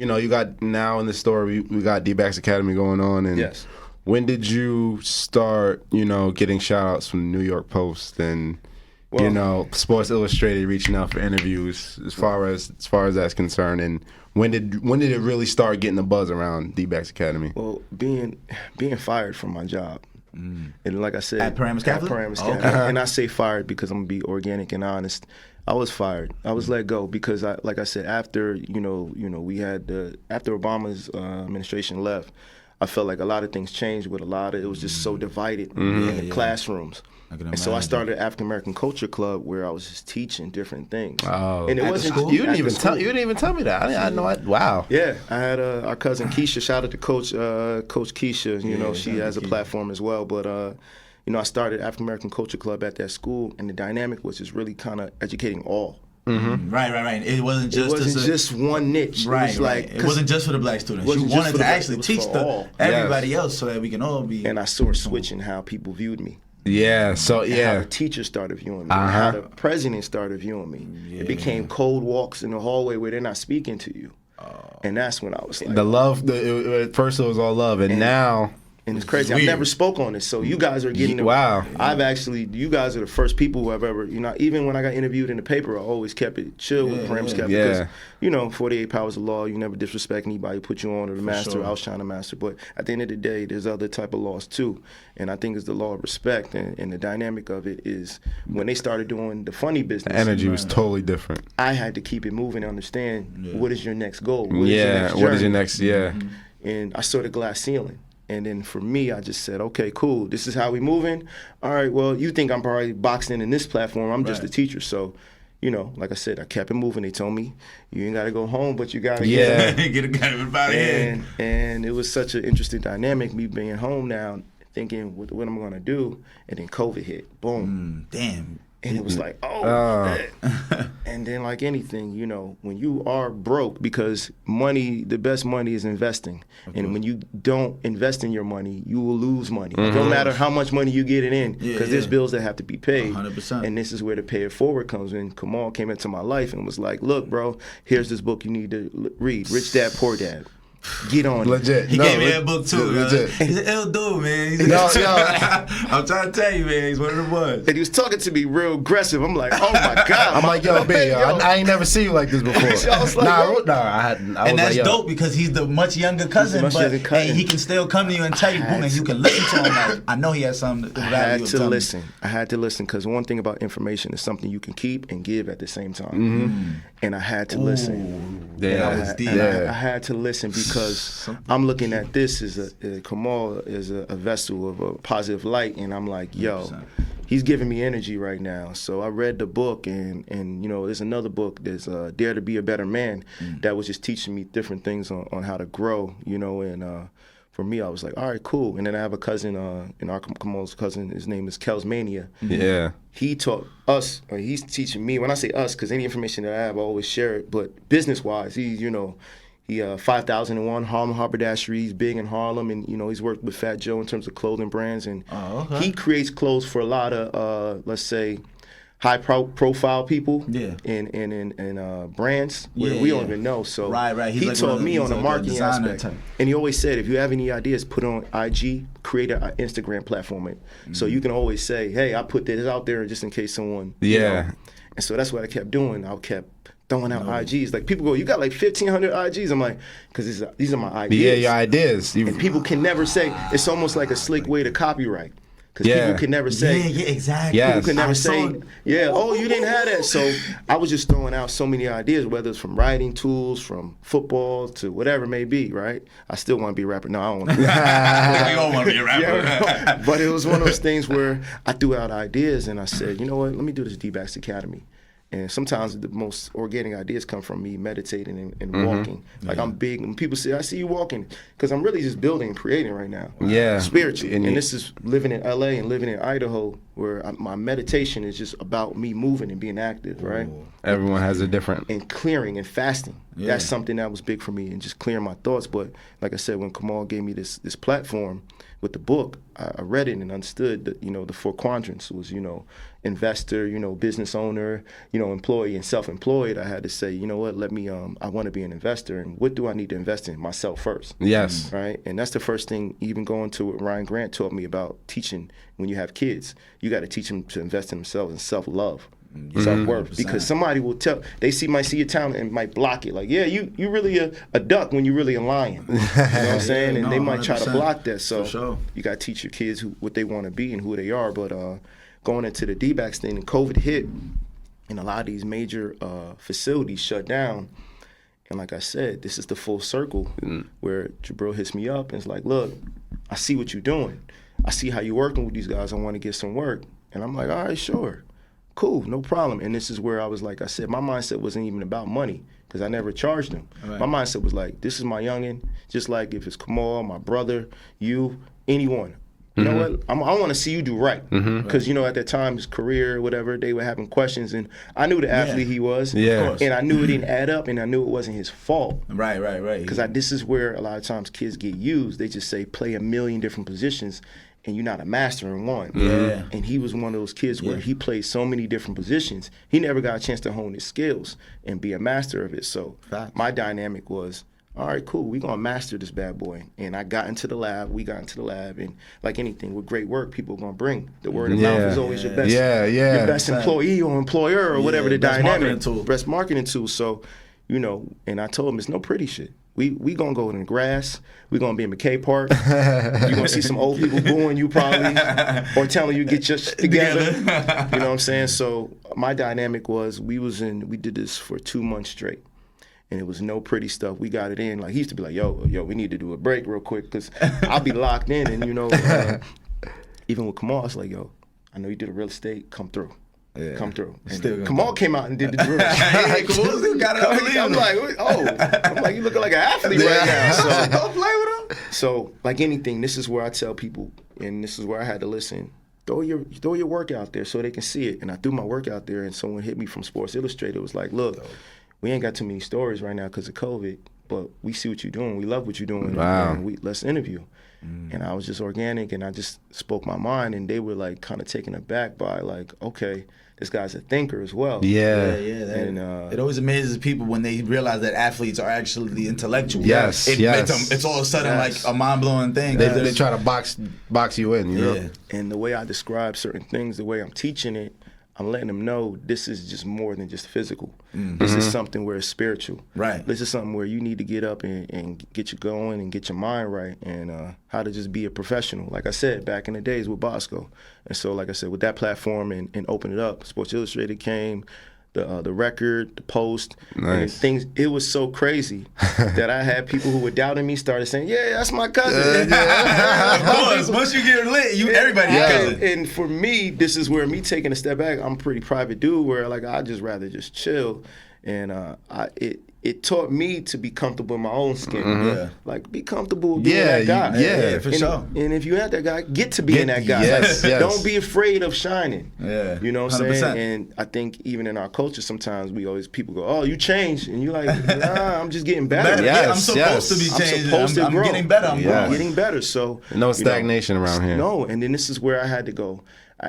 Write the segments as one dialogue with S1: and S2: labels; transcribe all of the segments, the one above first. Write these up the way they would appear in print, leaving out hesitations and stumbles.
S1: You got now in the store, we got Dbacks.Academy going on. And
S2: Yes.
S1: when did you start, getting shout outs from the New York Post and, Sports Illustrated reaching out for interviews as far as that's concerned? And when did it really start getting the buzz around Dbacks.Academy?
S2: Well, being fired from my job. And like I said,
S3: At Paramus Catholic?
S2: At Paramus
S3: Okay.
S2: Catholic. And I say fired because I'm gonna be organic and honest. I was fired. I was let go because like I said, after we had after Obama's administration left, I felt like a lot of things changed with it was just so divided in the classrooms. And so I started African American Culture Club where I was just teaching different things.
S1: Oh,
S2: and it wasn't
S1: you didn't even tell me that. I know. Wow.
S2: Yeah, I had our cousin Keisha. Shout out to Coach Keisha. She has a platform as well. But I started African American Culture Club at that school, and the dynamic was just really kind of educating all.
S3: Mm-hmm. Right. It wasn't
S2: just one niche.
S3: Right, it wasn't just for the black students. You wanted to actually teach everybody else so that we can all be.
S2: And I saw a switch in how people viewed me.
S1: Yeah, so
S2: how the teachers started viewing me, and how the president started viewing me. It became cold walks in the hallway where they're not speaking to you. And that's when I was like,
S1: the love. At first it was all love, and now.
S2: And it's crazy. I've never spoke on this, so you guys are getting.
S1: Wow.
S2: You guys are the first people who have ever, even when I got interviewed in the paper, I always kept it chill with Paramus Catholic because, 48 powers of law, you never disrespect anybody, put you on or the master, outshine the master. But at the end of the day, there's other type of laws too. And I think it's the law of respect, and the dynamic of it is when they started doing the funny business.
S1: The energy was totally different.
S2: I had to keep it moving and understand what is your next goal?
S1: What is your next,
S2: And I saw the glass ceiling. And then for me, I just said, okay, cool. This is how we moving. All right, well, you think I'm probably boxed in this platform. I'm just a teacher. So, like I said, I kept it moving. They told me, you ain't got to go home, but you got to
S3: get a guy about it.
S2: And it was such an interesting dynamic, me being home now, thinking what am I going to do? And then COVID hit. Boom.
S3: Damn.
S2: And it was like, and then like anything, when you are broke, because the best money is investing. And when you don't invest in your money, you will lose money. No matter how much money you get it in, because there's bills that have to be paid.
S3: 100%.
S2: And this is where the pay it forward comes in. Kamal came into my life and was like, look, bro, here's this book you need to read, Rich Dad, Poor Dad. Get on
S1: legit.
S3: He gave me that book too. Legit. He's an ill dude, man. I'm trying to tell you, man. He's one of the ones.
S2: And he was talking to me real aggressive. I'm like, oh my god.
S1: I'm like, yo, B, I ain't never seen you like this before.
S2: I was like,
S1: I
S3: and that's like, dope because he's the much younger cousin, but he can still come to you and tell you, boom, and you can listen to him. Like, I know he has something.
S2: I had to listen because one thing about information is something you can keep and give at the same time. And I had to listen. I had to listen because I'm looking at this as Kamal is a vessel of a positive light, and I'm like, yo, 100%. He's giving me energy right now. So I read the book, and there's another book, there's Dare to Be a Better Man, that was just teaching me different things on how to grow, and for me, I was like, all right, cool. And then I have a cousin, Kamal's cousin, his name is Kels Mania.
S1: Yeah.
S2: He taught us, or he's teaching me, when I say us, because any information that I have, I always share it, but business-wise, he 5001 Harlem Haberdashery. He's big in Harlem, and he's worked with Fat Joe in terms of clothing brands, and he creates clothes for a lot of let's say high profile people and brands where we don't even know. So he like taught me on the marketing aspect, and he always said if you have any ideas, put it on IG, create an Instagram platform, so you can always say, hey, I put this out there just in case someone and so that's what I kept doing. I kept throwing out IGs. Like, people go, you got like 1,500 IGs. I'm like, because these are my ideas.
S1: Yeah, your ideas.
S2: And people can never say, it's almost like a slick way to copyright. Because people can never say.
S3: Yeah, exactly.
S1: Yes.
S2: People can never say, you didn't have that. So I was just throwing out so many ideas, whether it's from writing tools, from football to whatever it may be, right? I still want to be a rapper. No, I don't want to be a rapper.
S3: You don't want to be a rapper.
S2: But it was one of those things where I threw out ideas and I said, you know what, let me do this Dbacks.Academy. And sometimes the most organic ideas come from me meditating and walking. Like, I'm big. When people say, I see you walking, because I'm really just building and creating right now.
S1: Yeah.
S2: Spiritually. And this is living in LA and living in Idaho, where my meditation is just about me moving and being active, right?
S1: Everyone has a different...
S2: And clearing and fasting.
S3: Yeah.
S2: That's something that was big for me, and just clearing my thoughts. But like I said, when Kamal gave me this platform with the book, I read it and understood that, the 4 quadrants was, investor, business owner, employee and self-employed. I had to say, you know what, let me, I want to be an investor, and what do I need to invest in? Myself first.
S1: Yes.
S2: Right? And that's the first thing, even going to what Ryan Grant taught me about teaching when you have kids. You got to teach them to invest in themselves and self-love. Self-worth, because somebody will might see your talent and might block it. Like, yeah, you really a duck when you really a lion. You know what I'm saying? And they might try to block that. So you got to teach your kids what they want to be and who they are. But going into the D-backs thing, and COVID hit, and a lot of these major facilities shut down. And like I said, this is the full circle where Jabril hits me up and is like, look, I see what you're doing. I see how you're working with these guys. I want to get some work. And I'm like, all right, sure. Cool, no problem. And this is where I was like I said, my mindset wasn't even about money, because I never charged them.
S3: Right.
S2: My mindset was like, this is my youngin', just like if it's Kamal, my brother, you, anyone. You know what? I want to see you do right. Because, at that time, his career, whatever, they were having questions. And I knew the athlete he was.
S1: Yeah.
S2: And I knew it didn't add up, and I knew it wasn't his fault.
S3: Right.
S2: Because this is where a lot of times kids get used. They just say, play a million different positions, and you're not a master in one.
S3: Yeah.
S2: And he was one of those kids where he played so many different positions. He never got a chance to hone his skills and be a master of it. So my dynamic was, all right, cool, we're going to master this bad boy. And we got into the lab, and like anything, with great work, people are going to bring. The word of mouth is always your best, your best employee or employer or whatever the dynamic. Best marketing tool. So, and I told him it's no pretty shit. We gonna go in the grass. We gonna be in McKay Park. You're gonna see some old people booing you probably, or telling you get your shit together. You know what I'm saying? So my dynamic was we did this for 2 months straight, and it was no pretty stuff. We got it in. Like he used to be like, yo, we need to do a break real quick, because I'll be locked in. And even with Kamal, it's like, yo, I know you did a real estate. Come through. Yeah. Come through. Kamal came out and did the drill.
S3: Kamal still got it.
S2: I'm like, you looking like an athlete right now. So
S3: don't play with him.
S2: So, like anything, this is where I tell people, and this is where I had to listen. Throw your work out there so they can see it. And I threw my work out there, and someone hit me from Sports Illustrated. It was like, look, we ain't got too many stories right now because of COVID, but we see what you're doing. We love what you're doing.
S1: Wow.
S2: And let's interview. And I was just organic, and I just spoke my mind, and they were like kind of taken aback by like, okay, this guy's a thinker as well.
S1: Yeah.
S2: And
S3: it always amazes people when they realize that athletes are actually the intellectual.
S1: Yes.
S3: It's all of a sudden like a mind-blowing thing.
S1: They try to box you in, you know?
S2: And the way I describe certain things, the way I'm teaching it, I'm letting them know this is just more than just physical. This is something where it's spiritual.
S3: Right.
S2: This is something where you need to get up and get you going and get your mind right, and how to just be a professional. Like I said, back in the days with Bosco. And so, like I said, with that platform and open it up, Sports Illustrated came, the record, the post, and things. It was so crazy that I had people who were doubting me started saying, "Yeah, that's my cousin."
S3: Of course, once you get lit, everybody cousin.
S2: And for me, this is where me taking a step back. I'm a pretty private dude, where like I just rather just chill, and it taught me to be comfortable in my own skin. Like, be comfortable being that guy.
S3: Yeah, for sure.
S2: And if you're not that guy, get to being that guy.
S1: Yes.
S2: Don't be afraid of shining.
S3: Yeah.
S2: You know what I'm
S3: 100%.
S2: saying? And I think even in our culture, sometimes people go, "Oh, you changed," and you're like, "Nah, I'm just getting better."
S3: I'm supposed to be changing. I'm getting better. I'm
S2: getting better. So
S1: no stagnation around here.
S2: No, and then this is where I had to go.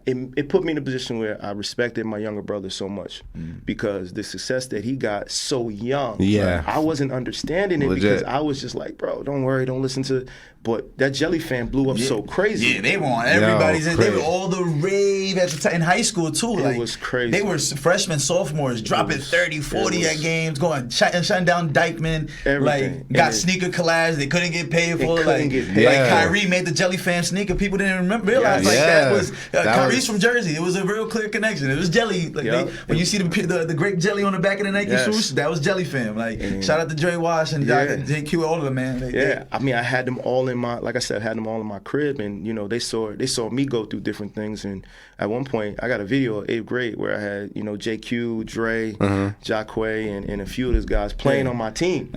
S2: It put me in a position where I respected my younger brother so much because the success that he got so young, I wasn't understanding it because I was just like, bro, don't worry, don't listen to. But that Jelly fan blew up so crazy.
S3: Yeah, they were on everybody's. They were all the rave at the time in high school too.
S2: It was crazy.
S3: They were freshmen, sophomores, dropping 30, 40 at games, shutting down Dykeman.
S2: Everything.
S3: Like got sneaker collabs they couldn't get paid for. Like Kyrie made the Jelly fan sneaker. People didn't realize that was Kyrie's from Jersey. It was a real clear connection. It was Jelly. Like when you see the grape jelly on the back of the Nike swoosh, that was Jelly fam. Like shout out to Dre Wash and JQ, all of them, man.
S2: I mean, I had them all in my, like I said, I had them all in my crib, and they saw me go through different things. And at one point, I got a video of 8th grade where I had JQ, Dre, Jacquay, and a few of those guys playing on my team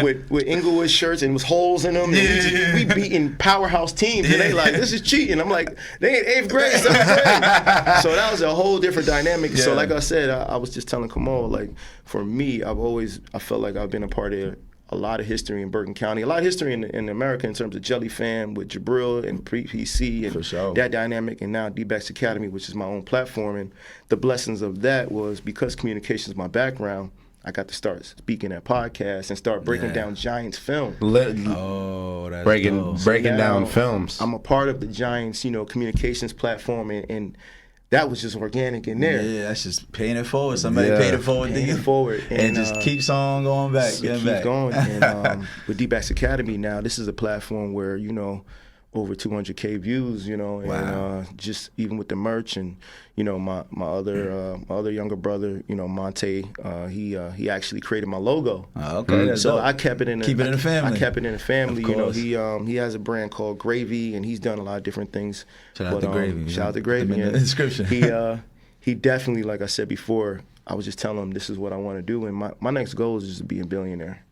S2: with Inglewood shirts and with holes in them. And we beating powerhouse teams, and they like, this is cheating. I'm like, they in 8th grade. grade, 7th grade. So that was a whole different dynamic. Yeah. So like I said, I was just telling Kamal, like for me, I felt like I've been a part of a lot of history in Bergen County, a lot of history in America in terms of Jelly Fam with Jabril and PC and that dynamic, and now Dbacks.Academy, which is my own platform. And the blessings of that was because communication is my background, I got to start speaking at podcasts and start breaking down Giants film.
S3: That's
S1: breaking down films.
S2: I'm a part of the Giants, communications platform, and that was just organic in there.
S3: Yeah, that's just paying it forward. Somebody paid it forward.
S2: Paying it forward.
S3: And just keeps on going back.
S2: So keep going. And with Dbacks.Academy now, this is a platform where, over 200K views, and just even with the merch and, my other younger brother, Monte, he actually created my logo.
S3: Okay.
S2: So I kept it in the
S3: family.
S2: I kept it in the family. He has a brand called Gravy, and he's done a lot of different things.
S3: Shout out to Gravy.
S2: Shout out to Gravy.
S3: In the description.
S2: He definitely, like I said before, I was just telling him this is what I want to do, and my next goal is just to be a billionaire.